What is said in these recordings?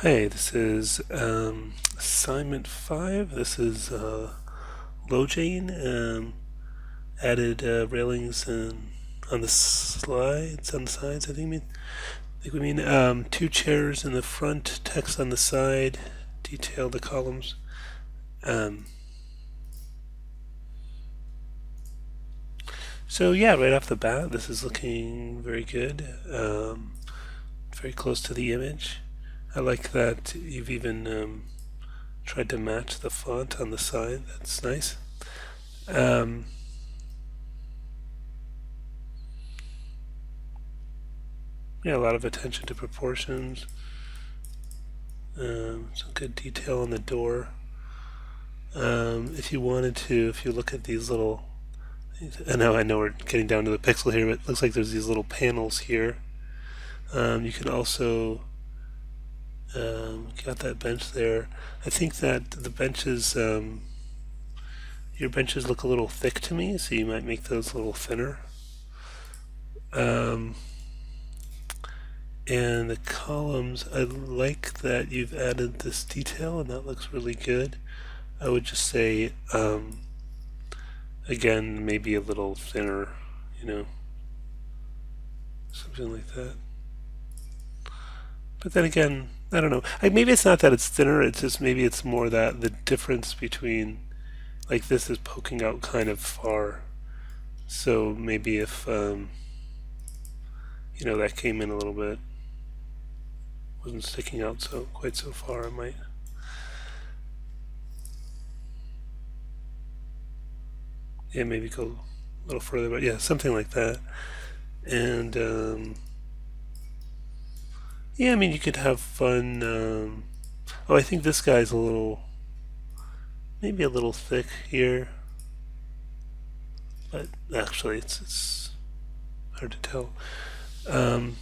Hey, this is assignment 5. This is Lojane. Added railings on the slides, on the sides. I think we mean two chairs in the front, text on the side, detail the columns. Um, so yeah, right off the bat, this is looking very good. Very close to the image. I like that you've even tried to match the font on the side. That's nice. Um, yeah, a lot of attention to proportions. Some good detail on the door. If you wanted to, if you look at these little, I know we're getting down to the pixel here, but it looks like there's these little panels here. You can also got that bench there. I think that the benches, your benches look a little thick to me, so you might make those a little thinner. Um, and the columns, I like that you've added this detail, and that looks really good. I would just say, again, maybe a little thinner, you know, something like that. But then again, I don't know. Maybe it's not that it's thinner. It's just maybe it's more that the difference between like this is poking out kind of far. So maybe if that came in a little bit, wasn't sticking out so quite so far, I might. Yeah, maybe go a little further, but yeah, something like that. And yeah, I mean, you could have fun. Oh, I think this guy's maybe a little thick here, but actually, it's hard to tell. Um,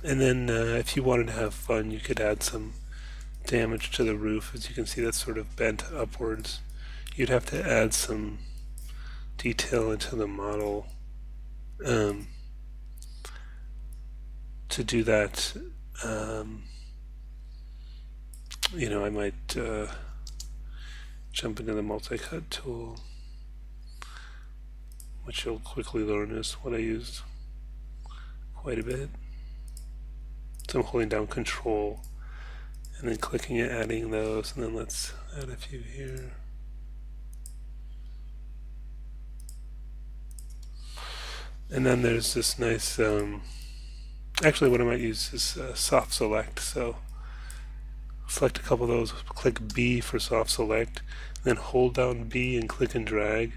and then if you wanted to have fun, you could add some damage to the roof. As you can see, that's sort of bent upwards. You'd have to add some detail into the model um, to do that. Um, I might jump into the multi-cut tool, which you'll quickly learn is what I used quite a bit. So I'm holding down Control and then clicking it, adding those, and then let's add a few here. And then there's this nice, actually what I might use is soft select. So select a couple of those, click B for soft select, then hold down B and click and drag.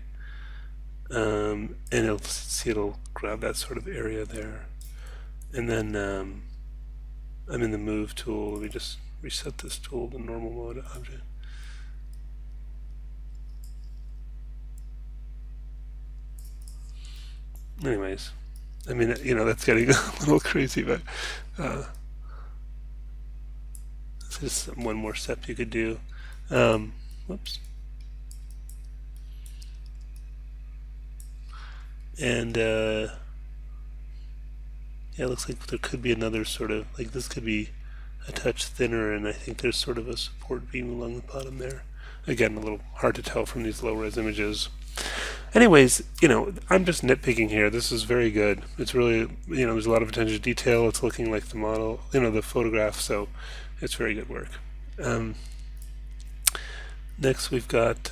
And it'll grab that sort of area there. And then I'm in the move tool. Let me just reset this tool to normal mode object. Anyways, I mean, that's getting a little crazy, but it's just one more step you could do. Whoops. And yeah, it looks like there could be another sort of, like this could be a touch thinner, and I think there's sort of a support beam along the bottom there. Again, a little hard to tell from these low-res images. Anyways, I'm just nitpicking here. This is very good. It's really, there's a lot of attention to detail. It's looking like the model, the photograph, so it's very good work. Um, Next, we've got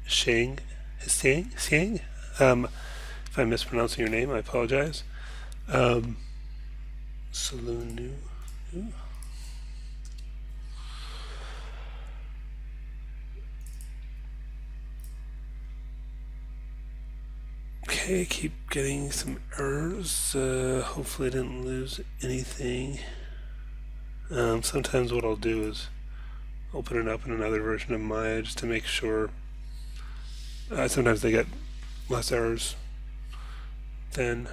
Shang, Siang. If I'm mispronouncing your name, I apologize. Um, Saloon New. Okay, keep getting some errors. Hopefully I didn't lose anything. Sometimes what I'll do is open it up in another version of Maya just to make sure. Sometimes they get less errors than.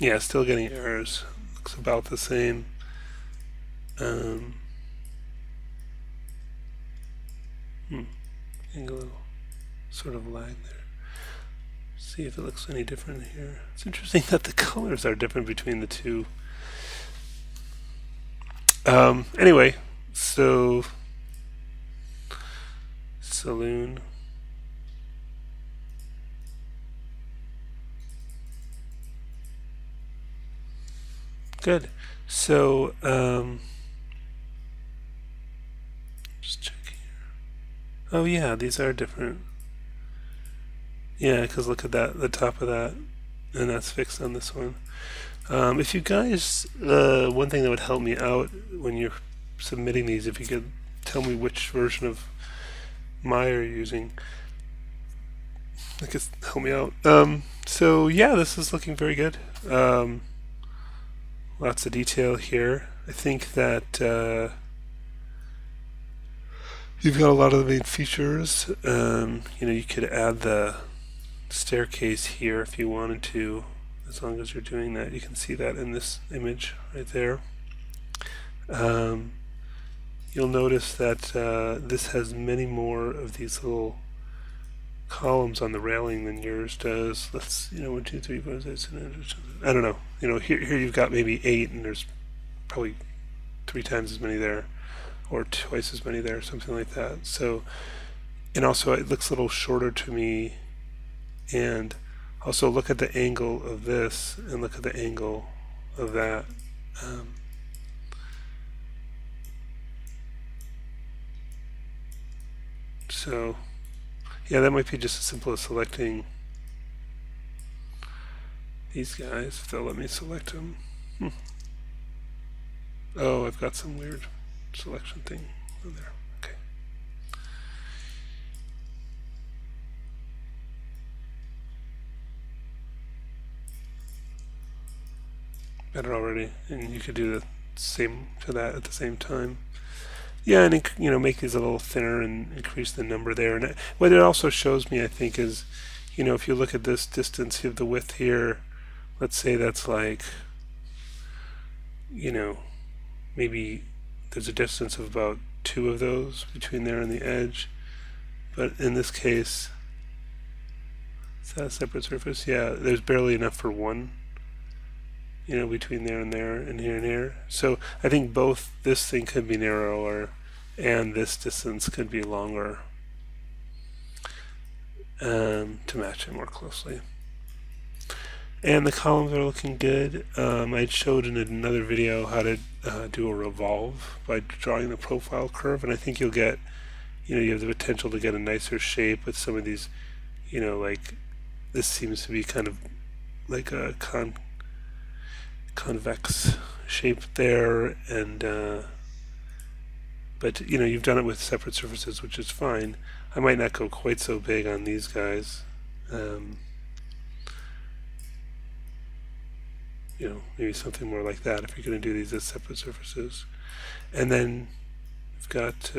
Yeah, still getting errors. Looks about the same. Getting a little sort of lag there. See if it looks any different here. It's interesting that the colors are different between the two. Anyway, so saloon. Good. So just check here. Oh yeah, these are different. Yeah, because look at that, the top of that, and that's fixed on this one. If you guys, one thing that would help me out when you're submitting these, if you could tell me which version of Maya you're using, I guess help me out. So yeah, this is looking very good. Lots of detail here. I think that you've got a lot of the main features. You could add the staircase here if you wanted to. As long as you're doing that, you can see that in this image right there. You'll notice that this has many more of these little columns on the railing than yours does. Let's, 1, 2, 3, 4, 6, 7, I don't know. Here you've got maybe 8, and there's probably 3 times as many there, or twice as many there, something like that. So, and also it looks a little shorter to me. And also look at the angle of this and look at the angle of that. So yeah, that might be just as simple as selecting these guys, if they'll let me select them. Oh, I've got some weird selection thing on there. Okay. Better already, and you could do the same to that at the same time. Yeah, and make these a little thinner and increase the number there. And what it also shows me, I think, is, if you look at this distance, you have the width here. Let's say that's like, maybe there's a distance of about 2 of those between there and the edge. But in this case, is that a separate surface? Yeah, there's barely enough for 1. Between there and here. So I think both this thing could be narrower and this distance could be longer to match it more closely. And the columns are looking good. I showed in another video how to do a revolve by drawing the profile curve, and I think you'll get, you have the potential to get a nicer shape with some of these, like this seems to be kind of like a convex shape there, and but you've done it with separate surfaces, which is fine. I might not go quite so big on these guys. Maybe something more like that if you're going to do these as separate surfaces. And then we've got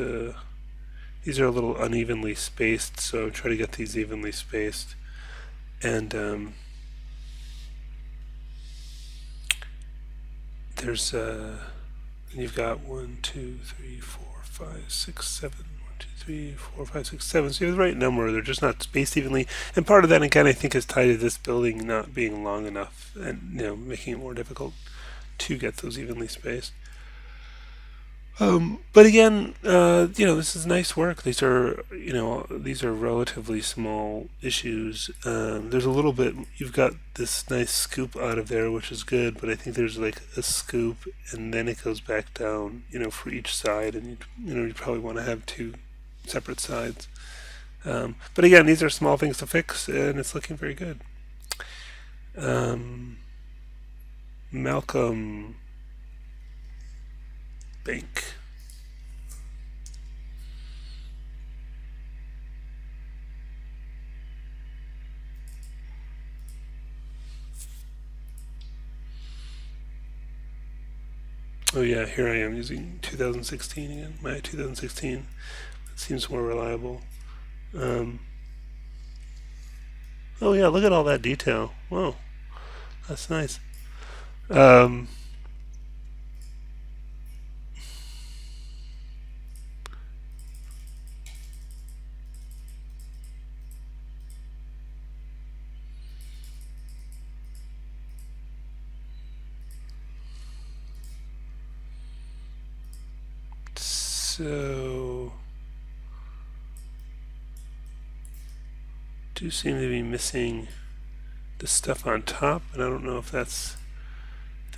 these are a little unevenly spaced, so try to get these evenly spaced. And there's you've got 1, 2, 3, 4, 5, 6, 7. 1, 2, 3, 4, 5, 6, 7. So you have the right number. They're just not spaced evenly. And part of that, again, I think is tied to this building not being long enough, and making it more difficult to get those evenly spaced. But again, this is nice work. These are, relatively small issues. There's a little bit, you've got this nice scoop out of there, which is good, but I think there's like a scoop and then it goes back down, for each side, and you probably want to have 2 separate sides. But again, these are small things to fix, and it's looking very good. Malcolm Bank. Oh yeah, here I am using 2016 again, my 2016. It seems more reliable. Oh yeah, look at all that detail. Whoa, that's nice. Um, so do seem to be missing the stuff on top, and I don't know if there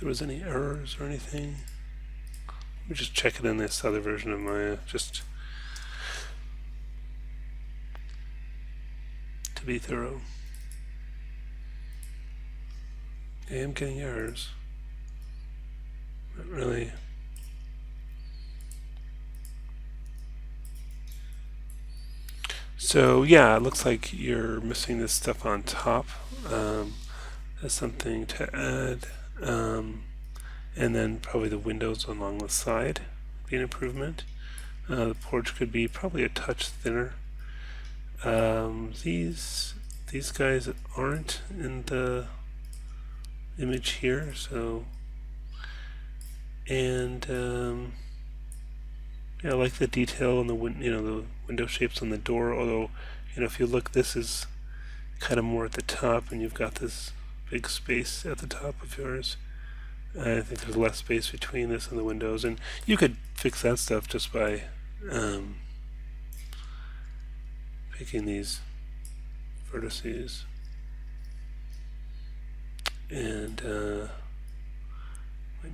was any errors or anything. Let me just check it in this other version of Maya, just to be thorough. I am getting errors. Not really. So yeah, it looks like you're missing this stuff on top. That's something to add. And then probably the windows along the side would be an improvement. The porch could be probably a touch thinner. These guys aren't in the image here, so and yeah, I like the detail on the the window shapes on the door. Although if you look, this is kind of more at the top, and you've got this big space at the top of yours. I think there's less space between this and the windows, and you could fix that stuff just by picking these vertices and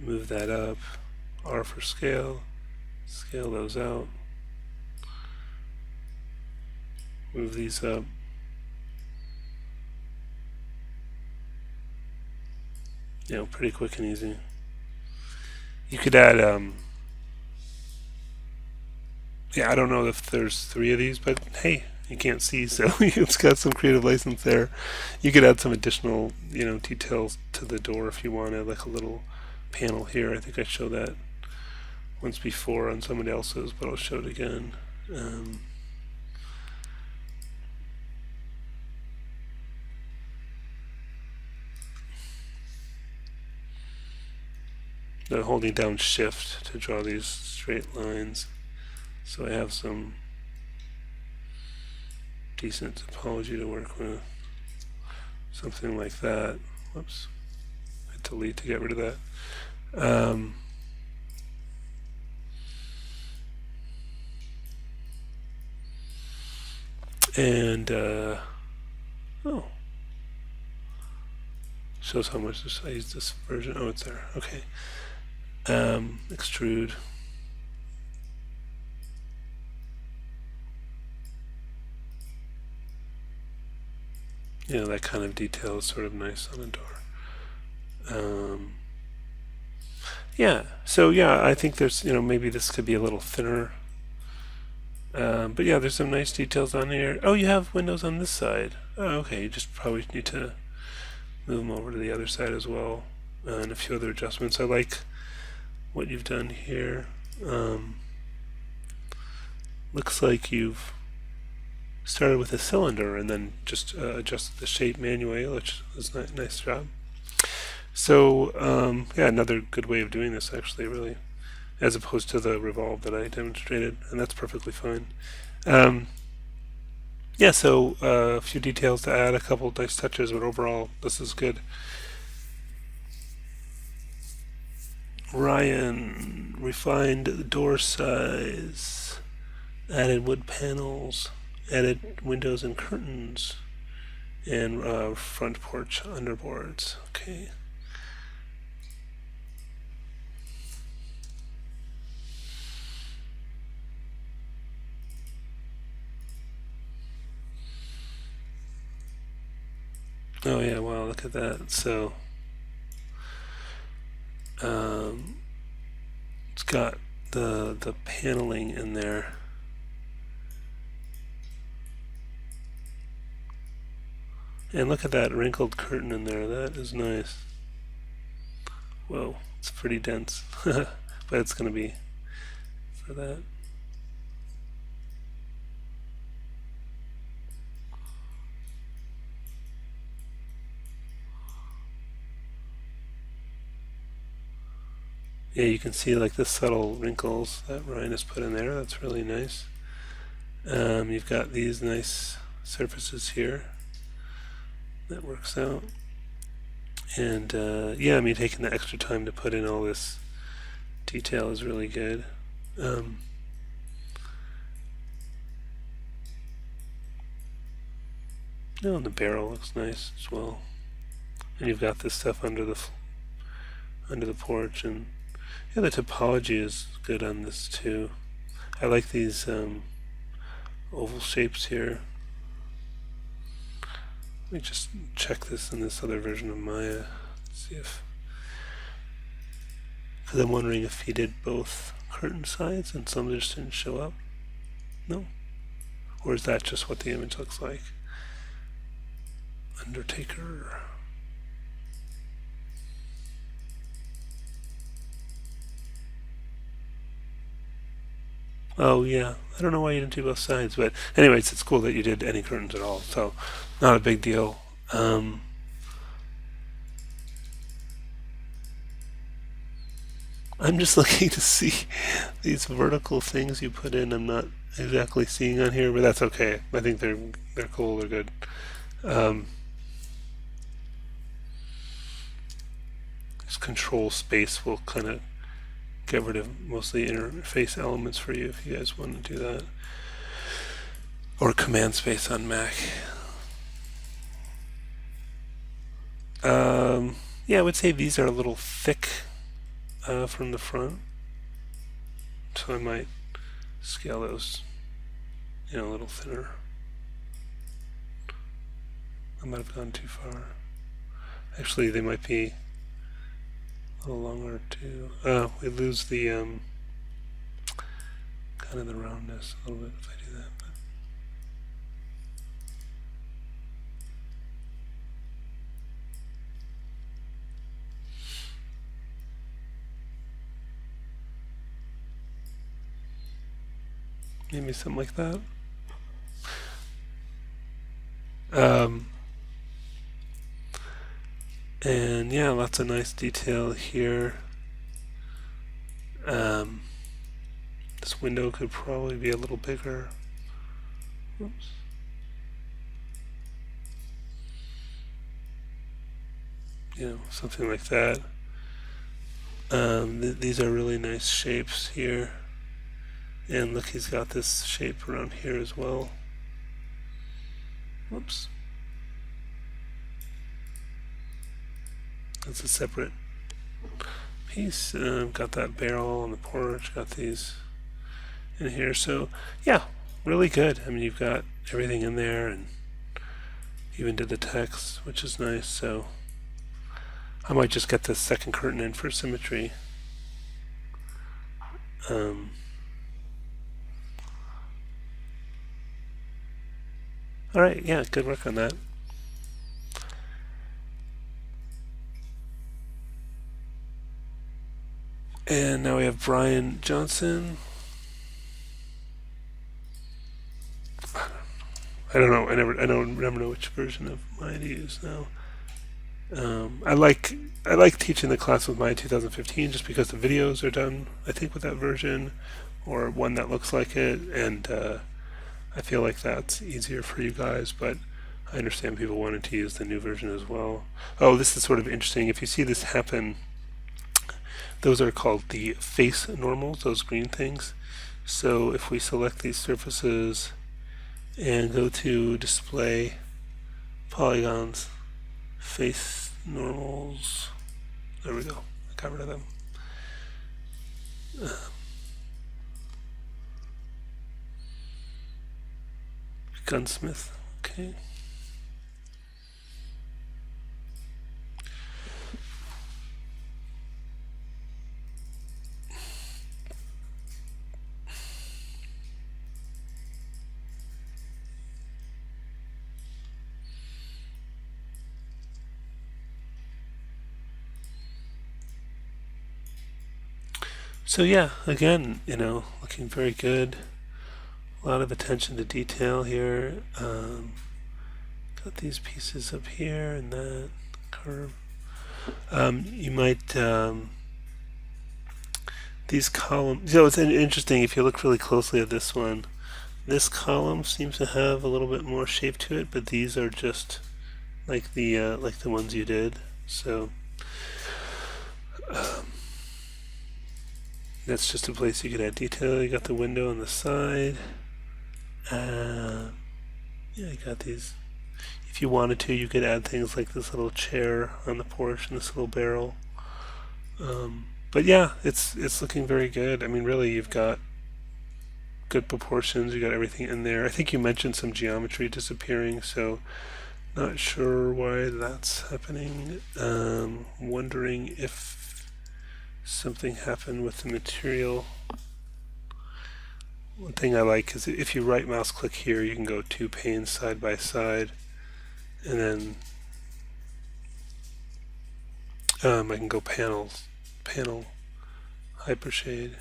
move that up. R for scale, scale those out, move these up. Pretty quick and easy. You could add yeah, I don't know if there's 3 of these, but hey, you can't see, so it's got some creative license there. You could add some additional, details to the door if you wanted, like a little panel here. I think I showed that once before on somebody else's, but I'll show it again. Holding down shift to draw these straight lines. So I have some decent topology to work with. Something like that. Whoops. I delete to get rid of that. And oh, shows how much I use this version. Oh, it's there. Okay. Extrude. That kind of detail is sort of nice on a door. Yeah, so yeah, I think there's, maybe this could be a little thinner. But yeah, there's some nice details on here. Oh, you have windows on this side. Oh, okay, you just probably need to move them over to the other side as well. And a few other adjustments. I like what you've done here. Looks like you've started with a cylinder and then just adjusted the shape manually, which is a nice job. So yeah, another good way of doing this actually, really, as opposed to the revolve that I demonstrated, and that's perfectly fine. Yeah, so a few details to add, a couple nice touches, but overall this is good. Ryan refined the door size, added wood panels, added windows and curtains, and front porch underboards. Okay. Oh yeah, wow, look at that. So it's got the paneling in there. And look at that wrinkled curtain in there. That is nice. Whoa, it's pretty dense. But it's going to be for that. Yeah, you can see like the subtle wrinkles that Ryan has put in there. That's really nice. You've got these nice surfaces here. That works out. And yeah, I mean, taking the extra time to put in all this detail is really good. Um, oh, and the barrel looks nice as well. And you've got this stuff under the porch, and yeah, the topology is good on this too. I like these oval shapes here. Let me just check this in this other version of Maya. See if, because I'm wondering if he did both curtain sides and some just didn't show up. No, or is that just what the image looks like? Undertaker. Oh yeah, I don't know why you didn't do both sides, but anyways, it's cool that you did any curtains at all, so not a big deal. I'm just looking to see these vertical things you put in. I'm not exactly seeing on here, but that's okay. I think they're cool. They're good. Um, this control space will kind of get rid of mostly interface elements for you if you guys want to do that, or command space on Mac. Yeah, I would say these are a little thick from the front, so I might scale those, a little thinner. I might have gone too far. Actually, they might be a little longer too. We lose the kind of the roundness a little bit if I do that. But maybe something like that. And yeah, lots of nice detail here. This window could probably be a little bigger. Oops. Something like that. These are really nice shapes here. And look, he's got this shape around here as well. Whoops. That's a separate piece. Got that barrel on the porch, got these in here. So yeah, really good. I mean, you've got everything in there, and even did the text, which is nice. So I might just get this second curtain in for symmetry. All right, yeah, good work on that. And now we have Brian Johnson. I don't know. I never know which version of Maya to use now. I like teaching the class with Maya 2015 just because the videos are done, I think, with that version, or one that looks like it, and I feel like that's easier for you guys. But I understand people wanted to use the new version as well. Oh, this is sort of interesting. If you see this happen, those are called the face normals, those green things. So if we select these surfaces and go to display polygons, face normals, there we go, I got rid of them. Gunsmith, okay. So yeah, again, looking very good. A lot of attention to detail here. Got these pieces up here and that curve. You might these columns. So it's interesting if you look really closely at this one. This column seems to have a little bit more shape to it, but these are just like the ones you did. So that's just a place you could add detail. You got the window on the side. Yeah, you got these. If you wanted to, you could add things like this little chair on the porch and this little barrel. But yeah, it's looking very good. I mean, really, you've got good proportions. You got everything in there. I think you mentioned some geometry disappearing, so not sure why that's happening. Wondering if something happened with the material. One thing I like is if you right mouse click here, you can go two panes side by side, and then I can go panel, Hypershade.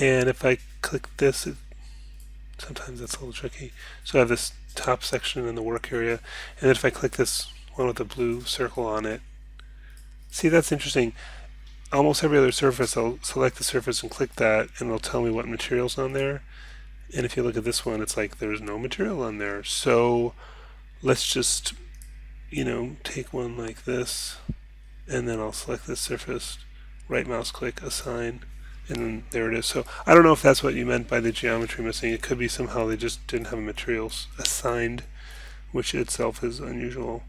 And if I click this, sometimes that's a little tricky. So I have this top section in the work area, and then if I click this one with the blue circle on it, see, that's interesting. Almost every other surface, I'll select the surface and click that, and it'll tell me what material's on there. And if you look at this one, it's like there's no material on there. So let's just, take one like this, and then I'll select this surface, right mouse click, assign, and then there it is. So I don't know if that's what you meant by the geometry missing. It could be somehow they just didn't have materials assigned, which itself is unusual.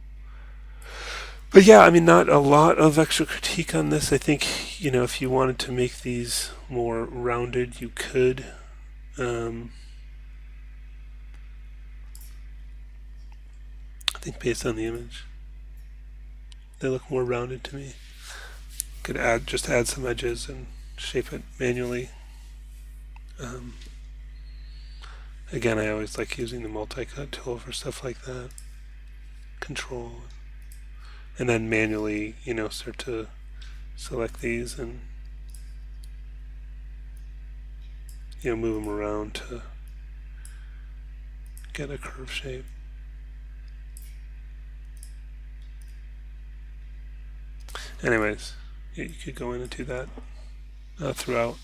But yeah, I mean, not a lot of extra critique on this. I think, if you wanted to make these more rounded, you could. I think based on the image, they look more rounded to me. Could just add some edges and shape it manually. Again, I always like using the multi-cut tool for stuff like that. Control. And then manually, start to select these and, move them around to get a curve shape. Anyways, you could go in and do that throughout.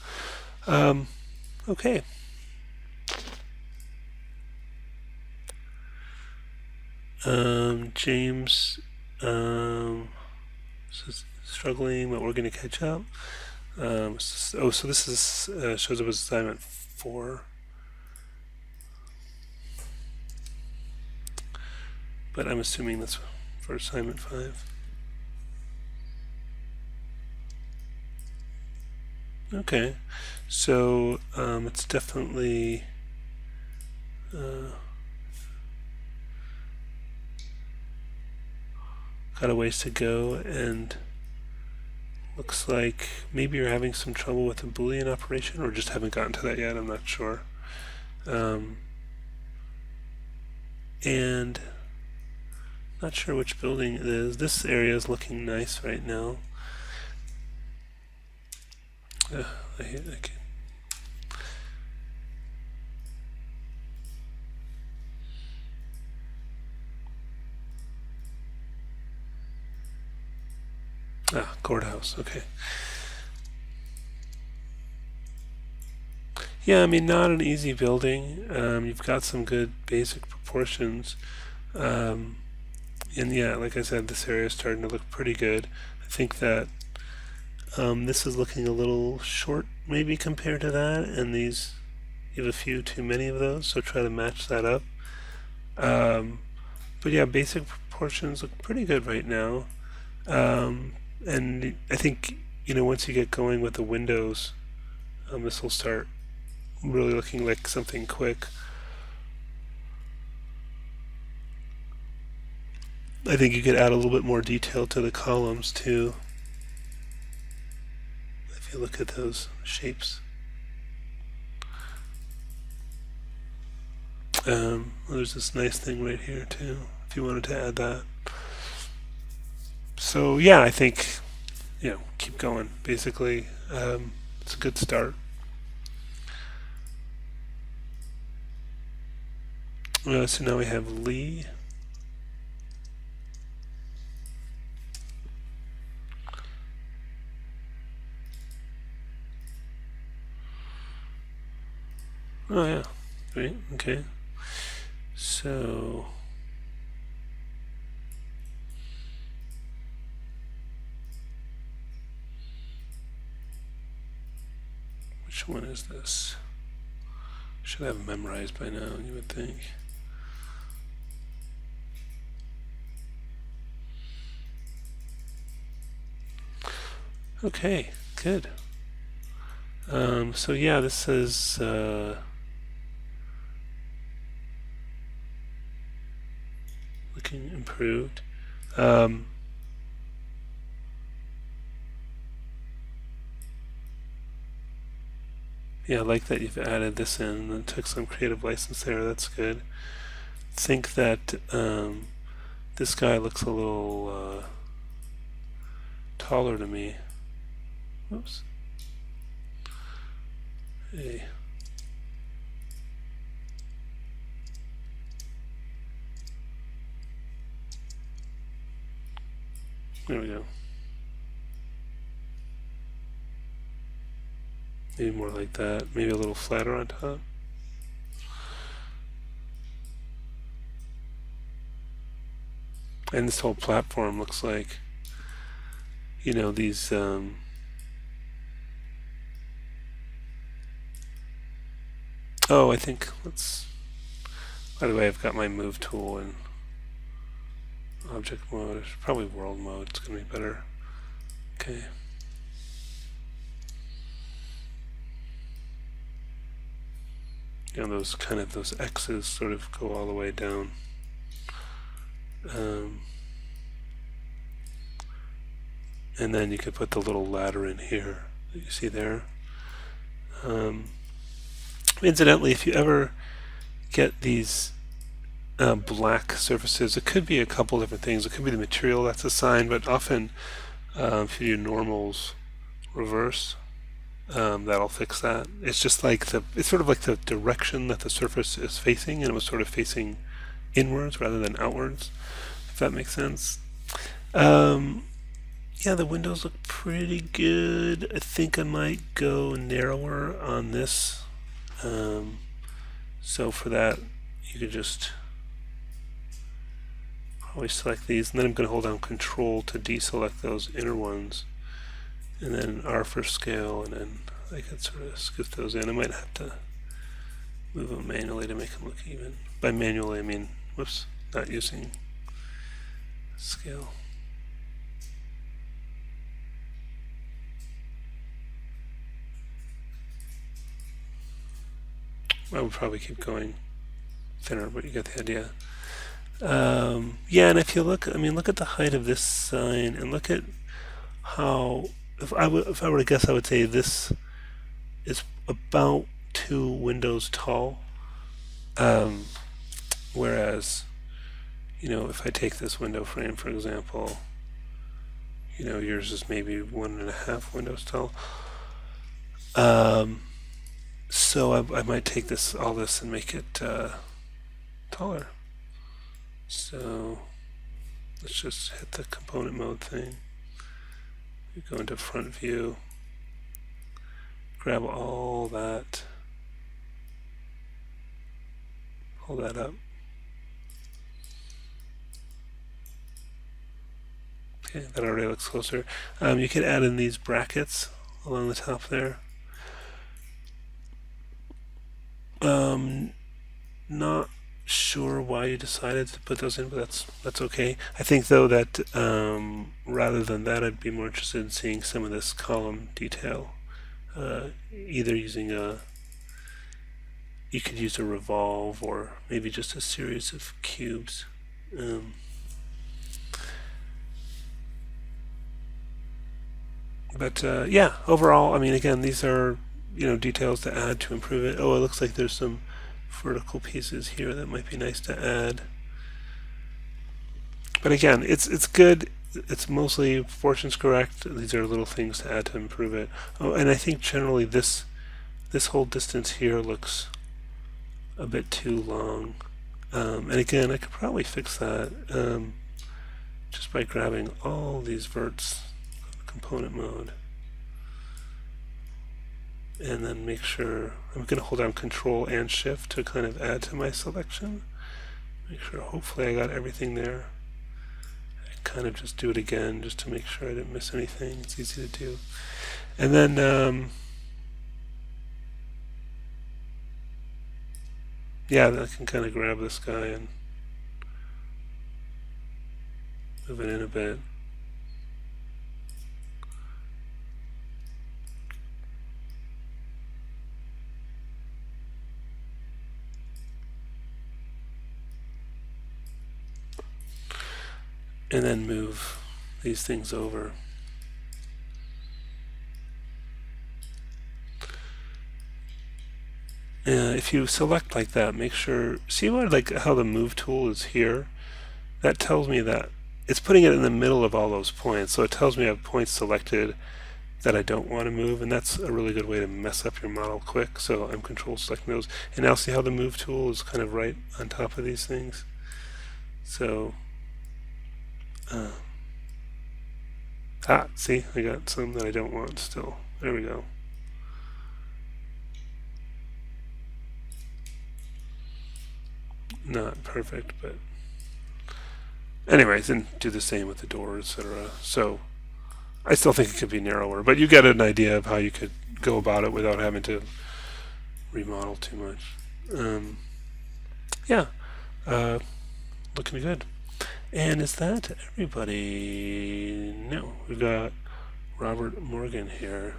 Okay. James struggling, but we're going to catch up. So this is shows up as assignment 4. But I'm assuming that's for assignment 5. Okay, so it's definitely got a ways to go, and looks like maybe you're having some trouble with the Boolean operation, or just haven't gotten to that yet. I'm not sure. And not sure which building it is. This area is looking nice right now. I hate that. Courthouse, okay. Yeah, I mean, not an easy building. You've got some good basic proportions. And yeah, like I said, this area is starting to look pretty good. I think that this is looking a little short, maybe, compared to that, and these, you have a few too many of those, so try to match that up. But yeah, basic proportions look pretty good right now. And I think, once you get going with the windows, this will start really looking like something quick. I think you could add a little bit more detail to the columns too, if you look at those shapes. There's this nice thing right here too, if you wanted to add that. So yeah, I think, keep going, basically. It's a good start. So now we have Lee. Oh yeah, right, okay. So which one is this? Should have it memorized by now, you would think. Okay, good. So yeah, this is looking improved. Yeah, I like that you've added this in and took some creative license there. That's good. I think that this guy looks a little taller to me. Whoops. Hey. There we go. Maybe more like that. Maybe a little flatter on top. And this whole platform looks like, you know, these oh, I think let's, by the way, I've got my move tool in object mode. It's probably world mode. It's going to be better. Okay. You know, those kind of, those X's sort of go all the way down. And then you could put the little ladder in here that you see there. Incidentally, if you ever get these black surfaces, it could be a couple different things. It could be the material that's assigned, but often if you do normals reverse, that'll fix that. It's just like it's sort of like the direction that the surface is facing, and it was sort of facing inwards rather than outwards, if that makes sense. Yeah, the windows look pretty good. I think I might go narrower on this. So for that, you could just probably select these, and then I'm going to hold down Control to deselect those inner ones, and then R for scale, and then I could sort of scoot those in. I might have to move them manually to make them look even. By manually, I mean, whoops, not using scale. I would probably keep going thinner, but you get the idea. Yeah, and if you look, I mean, look at the height of this sign, and look at how, if I were to guess, I would say this is about 2 windows tall. Whereas, you know, if I take this window frame, for example, you know, yours is maybe 1.5 windows tall. So I might take this, all this, and make it taller. So let's just hit the component mode thing. We go into front view, grab all that, pull that up. Okay, that already looks closer. You could add in these brackets along the top there. Not sure why you decided to put those in, but that's okay. I think though that rather than that, I'd be more interested in seeing some of this column detail, either using you could use a revolve or maybe just a series of cubes. But yeah, overall, I mean, again, these are, you know, details to add to improve it. Oh, it looks like there's some vertical pieces here that might be nice to add. But again, it's good. It's mostly proportions correct. These are little things to add to improve it. Oh, and I think generally this whole distance here looks a bit too long. And again, I could probably fix that just by grabbing all these verts, component mode, and then make sure I'm going to hold down Control and Shift to kind of add to my selection. Make sure hopefully I got everything there. I kind of just do it again just to make sure I didn't miss anything. It's easy to do. And then yeah, I can kind of grab this guy and move it in a bit. And then move these things over. If you select like that, make sure, see what, like how the move tool is here? That tells me that it's putting it in the middle of all those points, so it tells me I have points selected that I don't want to move, and that's a really good way to mess up your model quick. So I'm control selecting those, and now see how the move tool is kind of right on top of these things. So see, I got some that I don't want still. There we go. Not perfect, but anyways, and do the same with the door, etc. So I still think it could be narrower, but you get an idea of how you could go about it without having to remodel too much. Yeah, looking good. And is that everybody? No, we've got Robert Morgan here.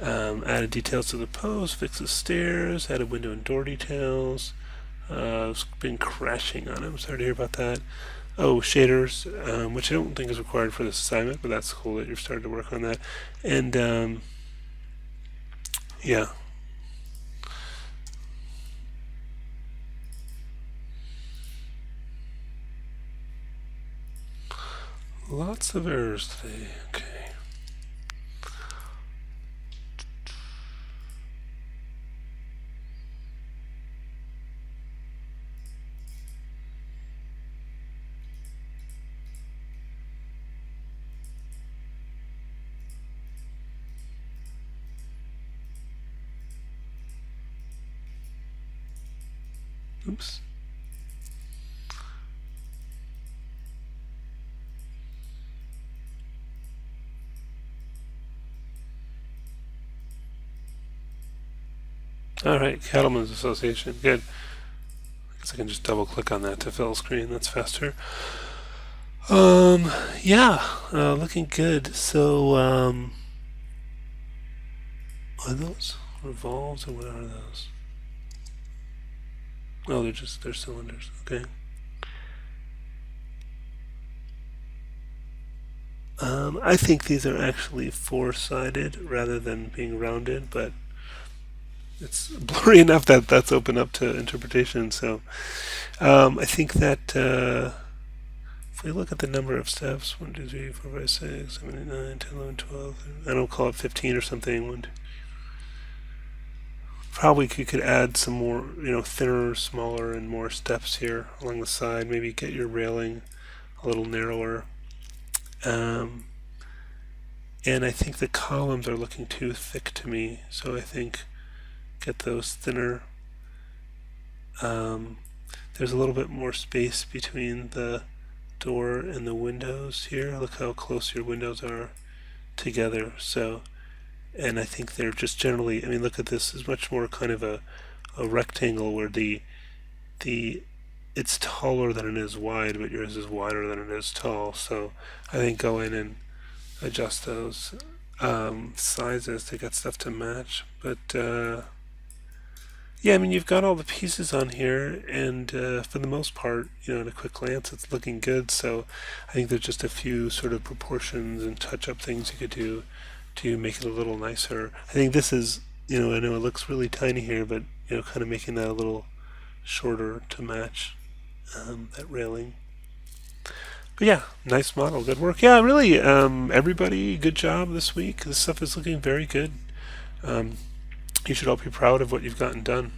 Added details to the post, fixes stairs, added window and door details. It's been crashing on him. Sorry to hear about that. Oh, shaders, which I don't think is required for this assignment, but that's cool that you've started to work on that. And yeah. Lots of errors today. Okay. Oops. All right, Cattlemen's Association. Good. I guess I can just double click on that to fill screen. That's faster. Yeah, looking good. So, are those revolves or what are those? Oh, they're cylinders. Okay. I think these are actually four-sided rather than being rounded, but it's blurry enough that that's open up to interpretation. So I think that if we look at the number of steps, 1, 2, 3, 4, 5, 6, 7, 8, 9, 10, 11, 12, I don't call it 15 or something. Probably you could add some more, thinner, smaller, and more steps here along the side. Maybe get your railing a little narrower. And I think the columns are looking too thick to me, so I think get those thinner. There's a little bit more space between the door and the windows here. Look how close your windows are together. So, and I think they're just generally, look at this, is much more kind of a rectangle where it's taller than it is wide, but yours is wider than it is tall. So I think go in and adjust those sizes to get stuff to match. But yeah, you've got all the pieces on here, and for the most part, at a quick glance, it's looking good. So I think there's just a few sort of proportions and touch-up things you could do to make it a little nicer. I think this is, I know it looks really tiny here, but kind of making that a little shorter to match that railing. But yeah, nice model, good work. Yeah, really, everybody, good job this week. This stuff is looking very good. You should all be proud of what you've gotten done.